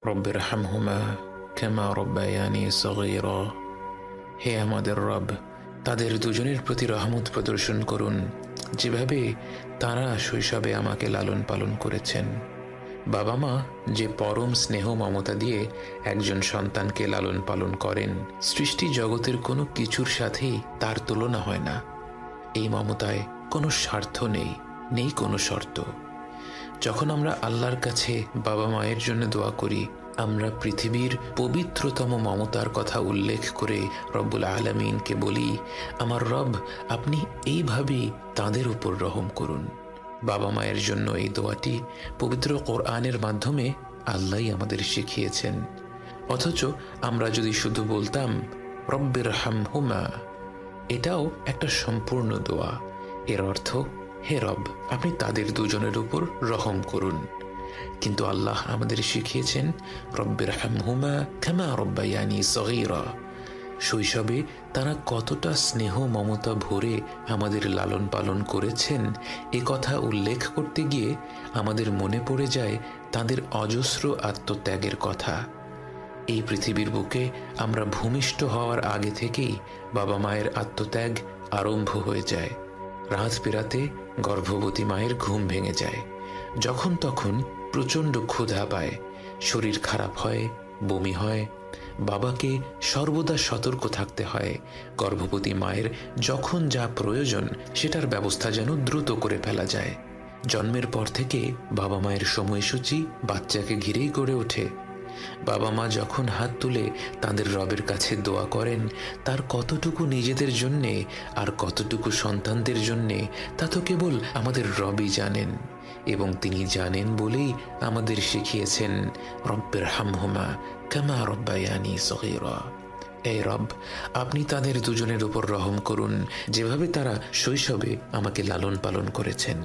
রব্বিরহামহুমা কামা রব্বায়ানি সগীরা। হে আমাদের রব, তাদের দুজনের প্রতি রহমত প্রদর্শন করুন, যেভাবে তারা শৈশবে আমাকে লালন পালন করেছেন। বাবা মা যে পরম স্নেহ মমতা দিয়ে একজন সন্তানকে লালন পালন করেন, সৃষ্টি জগতের কোনো কিছুর সাথেই তার তুলনা হয় না। এই মমতায় কোনো স্বার্থ নেই, নেই কোনো শর্ত। যখন আমরা আল্লাহর কাছে বাবা মায়ের জন্য দোয়া করি, আমরা পৃথিবীর পবিত্রতম মমতার কথা উল্লেখ করে রব্বুল আলামিনকে বলি, আমার রব, আপনি এইভাবেই তাদের উপর রহম করুন। বাবা মায়ের জন্য এই দোয়াটি পবিত্র কোরআনের মাধ্যমে আল্লাহই আমাদের শিখিয়েছেন। অথচ আমরা যদি শুধু বলতাম রব্বিরহামহুমা, এটাও একটা সম্পূর্ণ দোয়া। এর অর্থ, হে রব, আপনি তাদের দুজনের উপর রহম করুন। কিন্তু আল্লাহ আমাদের শিখিয়েছেন রব্বিরহামহুমা কামা রব্বায়ানি সগীরা। শৈশবে তারা কতটা স্নেহ মমতা ভরে আমাদের লালন পালন করেছেন, এ কথা উল্লেখ করতে গিয়ে আমাদের মনে পড়ে যায় তাদের অজস্র আত্মত্যাগের কথা। এই পৃথিবীর বুকে আমরা ভূমিষ্ঠ হওয়ার আগে থেকেই বাবা মায়ের আত্মত্যাগ আরম্ভ হয়ে যায়। রাত পেরাতে গর্ভবতী মায়ের ঘুম ভেঙে যায়, যখন তখন প্রচণ্ড ক্ষুধা পায়, শরীর খারাপ হয়, বমি হয়। বাবাকে সর্বদা সতর্ক থাকতে হয়, গর্ভবতী মায়ের যখন যা প্রয়োজন সেটার ব্যবস্থা যেন দ্রুত করে ফেলা যায়। জন্মের পর থেকে বাবা মায়ের সময়সূচি বাচ্চাকে ঘিরেই গড়ে ওঠে। বাবা মা যখন হাত তুলে তাদের রবের কাছে দোয়া করেন, তার কতটুকু নিজেদের জন্যে আর কতটুকু সন্তানদের জন্যে তা তো কেবল আমাদের রবই জানেন। এবং তিনি জানেন বলেই আমাদের শিখিয়েছেন রব্বিরহামহুমা কামা রব্বায়ানি সগীরা। এই রব, আপনি তাদের দুজনের উপর রহম করুন, যেভাবে তারা শৈশবে আমাকে লালন পালন করেছেন।